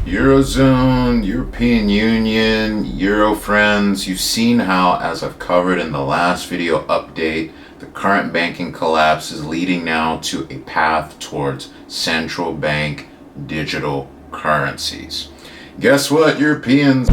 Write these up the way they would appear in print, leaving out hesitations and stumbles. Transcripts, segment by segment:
Eurozone, European Union, Euro friends, you've seen how, as I've covered in the last video update, the current banking collapse is leading now to a path towards central bank digital currencies. Guess what, Europeans?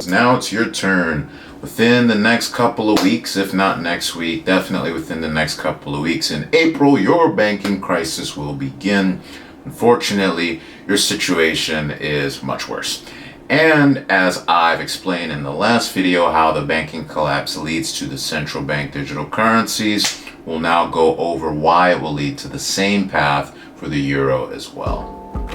Now it's your turn. Within the next couple of weeks, if not next week, definitely within the next couple of weeks, in April, your banking crisis will begin. Unfortunately, your situation is much worse. And as I've explained in the last video how the banking collapse leads to the central bank digital currencies, we'll now go over why it will lead to the same path for the euro as well.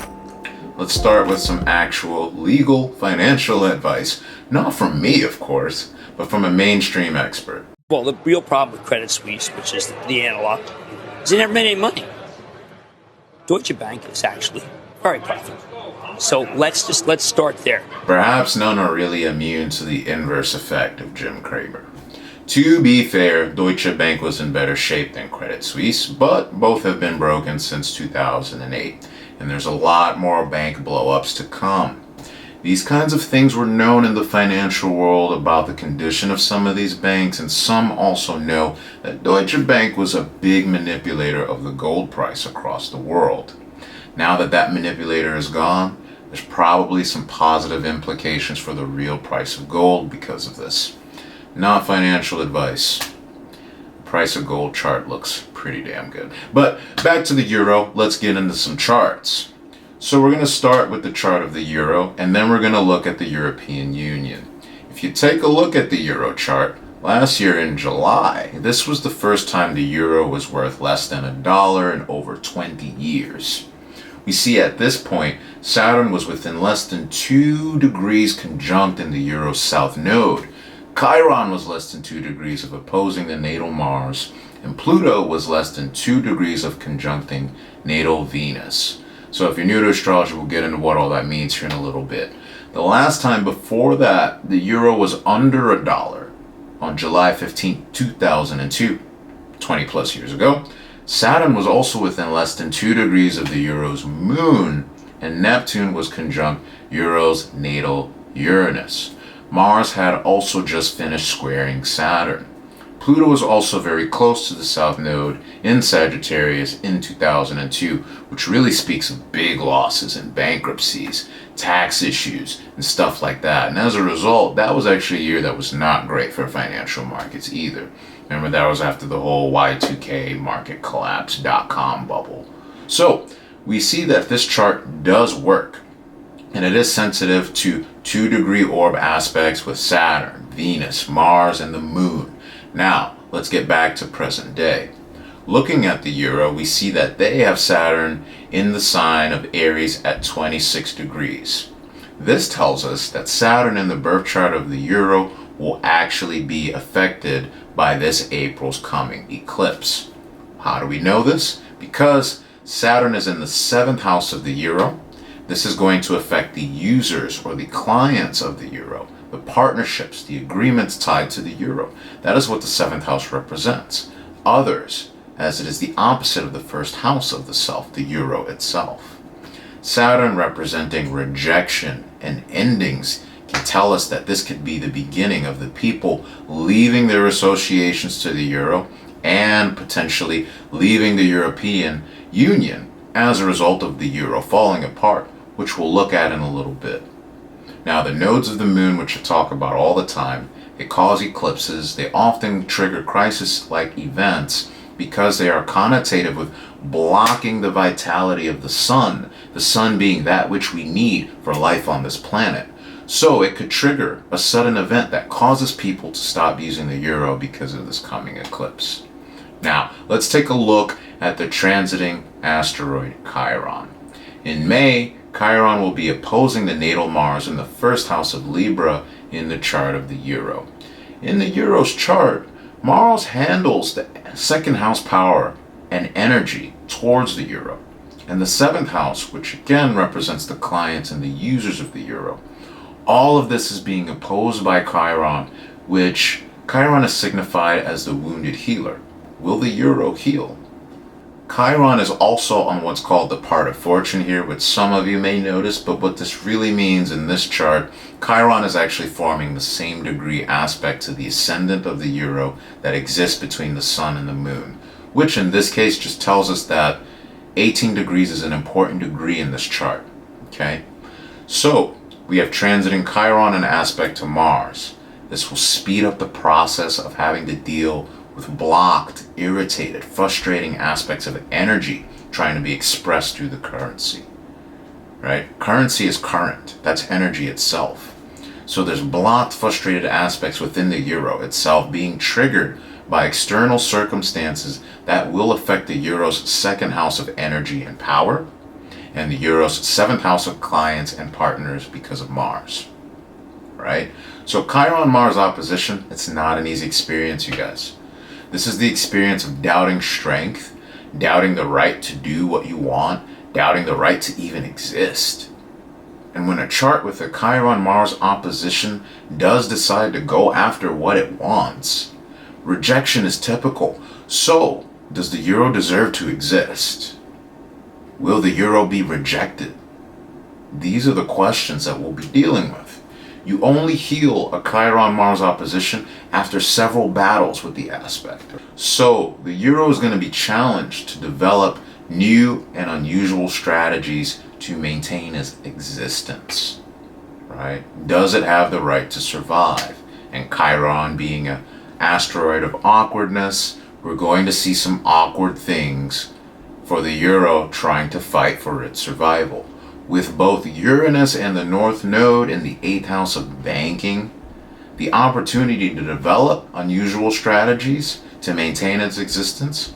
Let's start with some actual legal financial advice. Not from me, of course, but from a mainstream expert. Well, the real problem with Credit Suisse, which is the analog, is they never made any money. Deutsche Bank is actually very profitable. So let's start there. Perhaps none are really immune to the inverse effect of Jim Cramer. To be fair, Deutsche Bank was in better shape than Credit Suisse, but both have been broken since 2008, and there's a lot more bank blow-ups to come. These kinds of things were known in the financial world about the condition of some of these banks, and some also know that Deutsche Bank was a big manipulator of the gold price across the world. Now that that manipulator is gone, there's probably some positive implications for the real price of gold because of this. Not financial advice. The price of gold chart looks pretty damn good. But back to the euro, let's get into some charts. So we're going to start with the chart of the euro, and then we're going to look at the European Union. If you take a look at the euro chart, last year in July, this was the first time the euro was worth less than $1 in over 20 years. We see at this point, Saturn was within less than 2 degrees conjunct in the euro's south node. Chiron was less than 2 degrees of opposing the natal Mars, and Pluto was less than 2 degrees of conjuncting natal Venus. So if you're new to astrology, we'll get into what all that means here in a little bit. The last time before that, the euro was under $1 on July 15, 2002, 20 plus years ago. Saturn was also within less than 2 degrees of the euro's moon, and Neptune was conjunct euro's natal Uranus. Mars had also just finished squaring Saturn. Pluto was also very close to the south node in Sagittarius in 2002, which really speaks of big losses and bankruptcies, tax issues, and stuff like that. And as a result, that was actually a year that was not great for financial markets either. Remember, that was after the whole Y2K market collapse, .com bubble. So we see that this chart does work, and it is sensitive to 2-degree orb aspects with Saturn, Venus, Mars, and the moon. Now, let's get back to present day. Looking at the euro, we see that they have Saturn in the sign of Aries at 26 degrees. This tells us that Saturn in the birth chart of the euro will actually be affected by this April's coming eclipse. How do we know this? Because Saturn is in the 7th house of the euro. This is going to affect the users or the clients of the euro, the partnerships, the agreements tied to the euro. That is what the 7th house represents. Others, as it is the opposite of the 1st house of the self, the euro itself. Saturn representing rejection and endings can tell us that this could be the beginning of the people leaving their associations to the euro and potentially leaving the European Union as a result of the euro falling apart, which we'll look at in a little bit. Now, the nodes of the moon, which I talk about all the time, they cause eclipses. They often trigger crisis-like events because they are connotative with blocking the vitality of the sun being that which we need for life on this planet. So it could trigger a sudden event that causes people to stop using the euro because of this coming eclipse. Now, let's take a look at the transiting asteroid Chiron. In May, Chiron will be opposing the natal Mars in the 1st house of Libra in the chart of the euro. In the euro's chart, Mars handles the 2nd house power and energy towards the euro, and the 7th house, which again represents the clients and the users of the euro. All of this is being opposed by Chiron, which Chiron is signified as the wounded healer. Will the euro heal? Chiron is also on what's called the part of fortune here, which some of you may notice, but what this really means in this chart, Chiron is actually forming the same degree aspect to the ascendant of the Euro that exists between the Sun and the Moon, which in this case just tells us that 18 degrees is an important degree in this chart, okay? So, we have transiting Chiron in aspect to Mars. This will speed up the process of having to deal with blocked, irritated, frustrating aspects of energy trying to be expressed through the currency, right? Currency is current. That's energy itself. So there's blocked, frustrated aspects within the Euro itself being triggered by external circumstances that will affect the Euro's second house of energy and power, and the Euro's seventh house of clients and partners because of Mars, right? So Chiron-Mars opposition, it's not an easy experience, you guys. This is the experience of doubting strength, doubting the right to do what you want, doubting the right to even exist. And when a chart with a Chiron-Mars opposition does decide to go after what it wants, rejection is typical. So, does the Euro deserve to exist? Will the Euro be rejected? These are the questions that we'll be dealing with. You only heal a Chiron-Mars opposition after several battles with the aspect. So, the Euro is going to be challenged to develop new and unusual strategies to maintain its existence, right? Does it have the right to survive? And Chiron being an asteroid of awkwardness, we're going to see some awkward things for the Euro trying to fight for its survival. With both Uranus and the North Node in the 8th house of banking, the opportunity to develop unusual strategies to maintain its existence,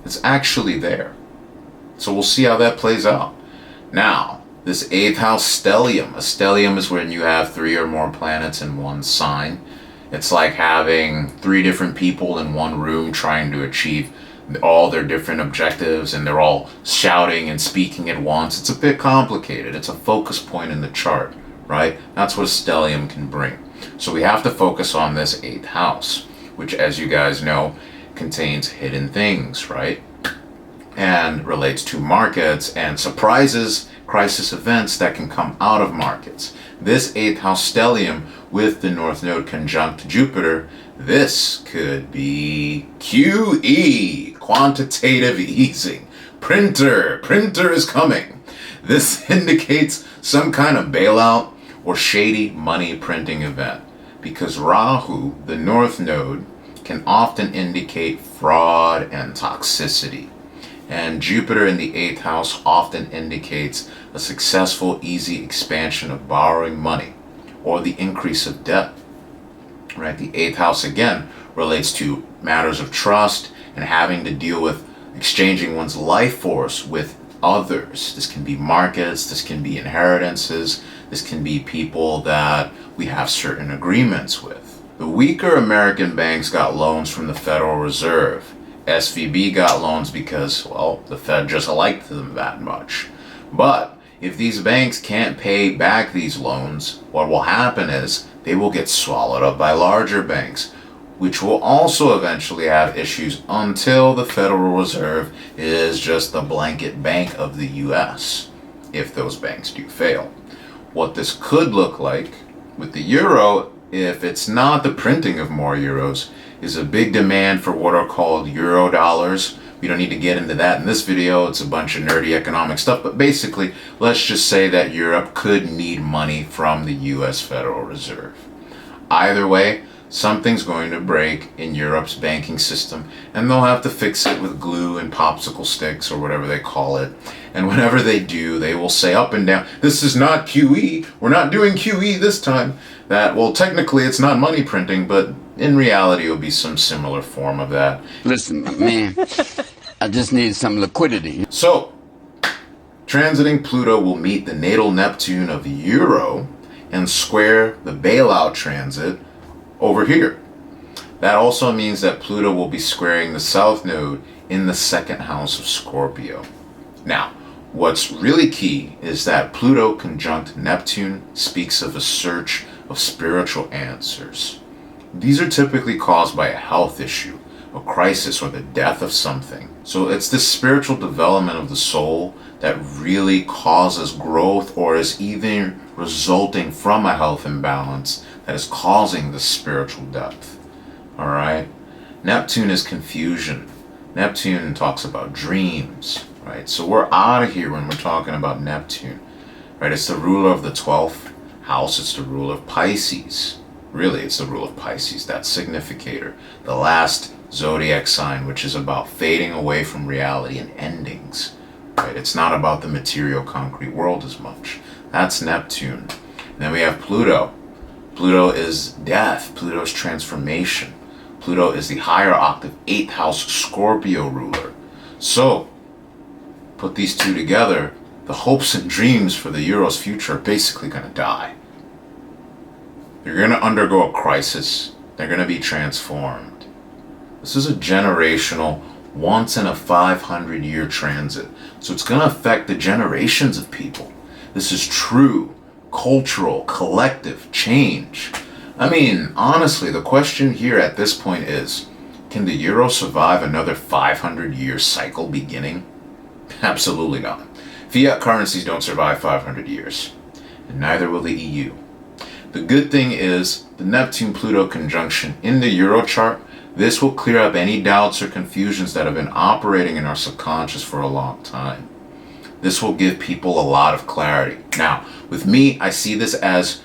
it's actually there. So we'll see how that plays out. Now, this 8th house stellium. A stellium is when you have 3 or more planets in one sign. It's like having 3 different people in one room trying to achieve all their different objectives, and they're all shouting and speaking at once. It's a bit complicated. It's a focus point in the chart, right? That's what a stellium can bring. So we have to focus on this 8th house, which, as you guys know, contains hidden things, right? And relates to markets and surprises, crisis events that can come out of markets. This 8th house stellium with the North Node conjunct Jupiter, this could be QE, quantitative easing. Printer is coming. This indicates some kind of bailout or shady money printing event, because Rahu, the North Node, can often indicate fraud and toxicity. And Jupiter in the 8th house often indicates a successful, easy expansion of borrowing money or the increase of debt. Right? The 8th house again relates to matters of trust and having to deal with exchanging one's life force with others. This can be markets, this can be inheritances, this can be people that we have certain agreements with. The weaker American banks got loans from the Federal Reserve. SVB got loans because, well, the Fed just liked them that much. But if these banks can't pay back these loans, what will happen is they will get swallowed up by larger banks, which will also eventually have issues until the Federal Reserve is just the blanket bank of the US, if those banks do fail. What this could look like with the euro, if it's not the printing of more euros, is a big demand for what are called euro dollars. We don't need to get into that in this video. It's a bunch of nerdy economic stuff. But basically, let's just say that Europe could need money from the US Federal Reserve. Either way, something's going to break in Europe's banking system, and they'll have to fix it with glue and popsicle sticks or whatever they call it. And whenever they do, they will say up and down, this is not QE. We're not doing QE this time. That, well, technically it's not money printing, but in reality it'll be some similar form of that. Listen, man, I just need some liquidity. So, transiting Pluto will meet the natal Neptune of Euro and square the bailout transit over here. That also means that Pluto will be squaring the South Node in the 2nd house of Scorpio. Now, what's really key is that Pluto conjunct Neptune speaks of a search of spiritual answers. These are typically caused by a health issue, a crisis or the death of something. So it's this spiritual development of the soul that really causes growth, or is even resulting from a health imbalance that is causing the spiritual depth. All right. Neptune is confusion. Neptune talks about dreams, right? So we're out of here when we're talking about Neptune, right? It's the ruler of the 12th house. It's the ruler of Pisces. Really, it's the ruler of Pisces, that significator, the last zodiac sign, which is about fading away from reality and endings, right? It's not about the material concrete world as much. That's Neptune. And then we have Pluto. Pluto is death. Pluto is transformation. Pluto is the higher octave 8th house Scorpio ruler. So, put these two together, the hopes and dreams for the Euro's future are basically going to die. They're going to undergo a crisis. They're going to be transformed. This is a generational, once in a 500-year transit. So it's going to affect the generations of people. This is true, cultural, collective change. I mean, honestly, the question here at this point is, can the Euro survive another 500-year cycle beginning? Absolutely not. Fiat currencies don't survive 500 years, and neither will the EU. The good thing is, the Neptune-Pluto conjunction in the Euro chart, this will clear up any doubts or confusions that have been operating in our subconscious for a long time. This will give people a lot of clarity. Now, with me, I see this as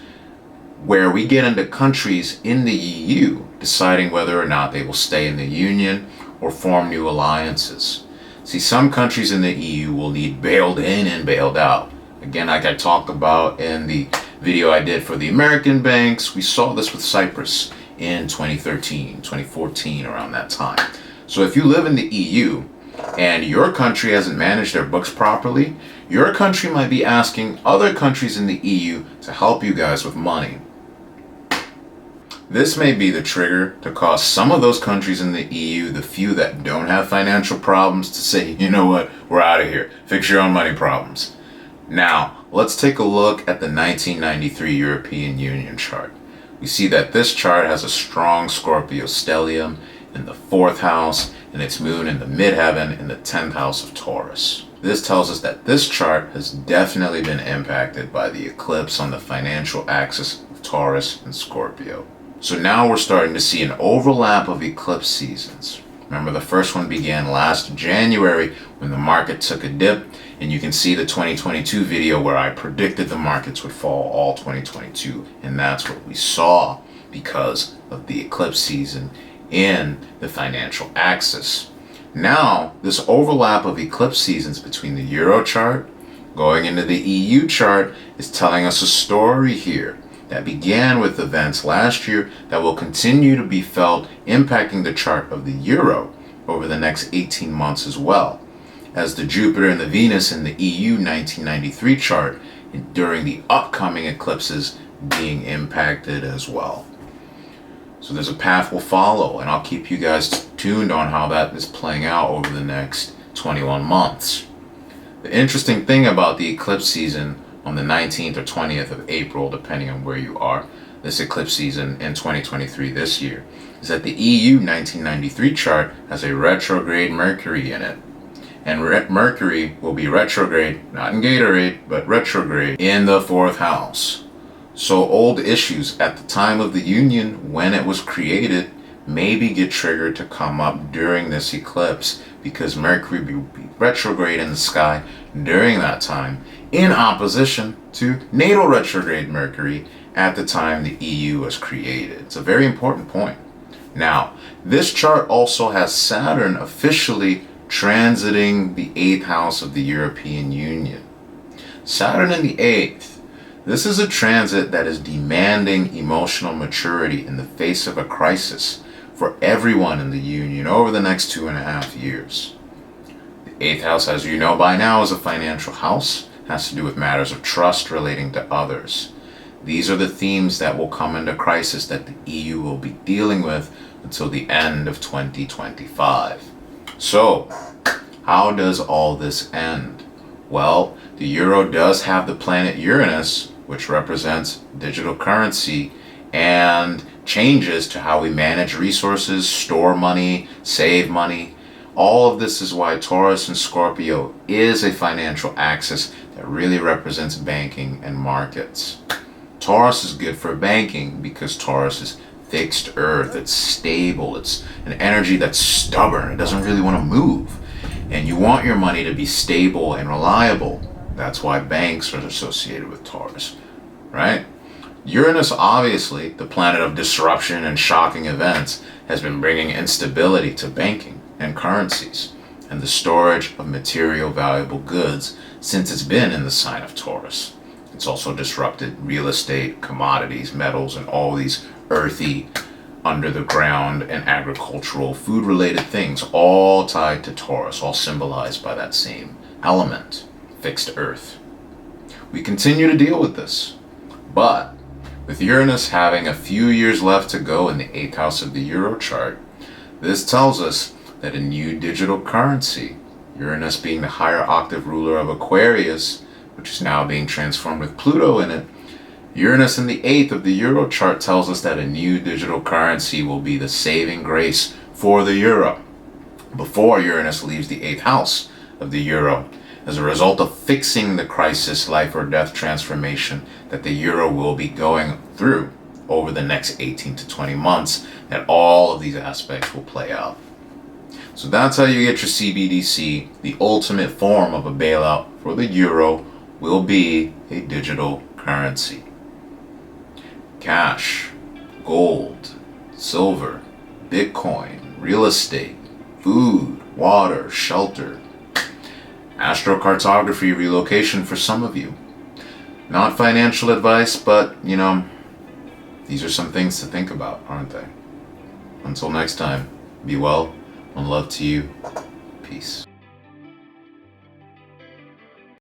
where we get into countries in the EU deciding whether or not they will stay in the Union or form new alliances. See, some countries in the EU will need bailed in and bailed out. Again, like I talked about in the video I did for the American banks, we saw this with Cyprus in 2013, 2014, around that time. So if you live in the EU and your country hasn't managed their books properly, your country might be asking other countries in the EU to help you guys with money. This may be the trigger to cause some of those countries in the EU, the few that don't have financial problems, to say, you know what, we're out of here. Fix your own money problems. Now, let's take a look at the 1993 European Union chart. We see that this chart has a strong Scorpio stellium in the 4th house and its moon in the midheaven in the 10th house of Taurus. This tells us that this chart has definitely been impacted by the eclipse on the financial axis of Taurus and Scorpio. So now we're starting to see an overlap of eclipse seasons. Remember, the first one began last January when the market took a dip, and you can see the 2022 video where I predicted the markets would fall all 2022, and that's what we saw because of the eclipse season in the financial axis. Now, this overlap of eclipse seasons between the Euro chart going into the EU chart is telling us a story here that began with events last year that will continue to be felt, impacting the chart of the Euro over the next 18 months as well, as the Jupiter and the Venus in the EU 1993 chart during the upcoming eclipses being impacted as well. So there's a path we'll follow, and I'll keep you guys tuned on how that is playing out over the next 21 months. The interesting thing about the eclipse season on the 19th or 20th of April, depending on where you are, this eclipse season in 2023 this year, is that the EU 1993 chart has a retrograde Mercury in it. And Mercury will be retrograde, not in Gatorade, but retrograde in the 4th house. So old issues at the time of the Union, when it was created, maybe get triggered to come up during this eclipse, because Mercury will be retrograde in the sky during that time, in opposition to natal retrograde Mercury at the time the EU was created. It's a very important point. Now, this chart also has Saturn officially transiting the 8th house of the European Union. Saturn in the 8th. This is a transit that is demanding emotional maturity in the face of a crisis for everyone in the Union over the next 2.5 years. The 8th house, as you know by now, is a financial house. It has to do with matters of trust relating to others. These are the themes that will come into crisis that the EU will be dealing with until the end of 2025. So, how does all this end? Well, the Euro does have the planet Uranus, which represents digital currency and changes to how we manage resources, store money, save money. All of this is why Taurus and Scorpio is a financial axis that really represents banking and markets. Taurus is good for banking because Taurus is fixed earth, it's stable, it's an energy that's stubborn, it doesn't really want to move. And you want your money to be stable and reliable. That's why banks are associated with Taurus, right? Uranus, obviously, the planet of disruption and shocking events, has been bringing instability to banking and currencies and the storage of material valuable goods since it's been in the sign of Taurus. It's also disrupted real estate, commodities, metals, and all these earthy, under the ground, and agricultural, food-related things, all tied to Taurus, all symbolized by that same element, fixed earth. We continue to deal with this, but with Uranus having a few years left to go in the 8th house of the Euro chart, this tells us that a new digital currency, Uranus being the higher octave ruler of Aquarius, which is now being transformed with Pluto in it, Uranus in the 8th of the Euro chart tells us that a new digital currency will be the saving grace for the Euro before Uranus leaves the 8th house of the Euro, as a result of fixing the crisis, life or death transformation that the Euro will be going through over the next 18 to 20 months, that all of these aspects will play out. So that's how you get your CBDC. The ultimate form of a bailout for the Euro will be a digital currency. Cash, gold, silver, Bitcoin, real estate, food, water, shelter, astrocartography relocation for some of you. Not financial advice, but, these are some things to think about, aren't they? Until next time, be well, and love to you. Peace.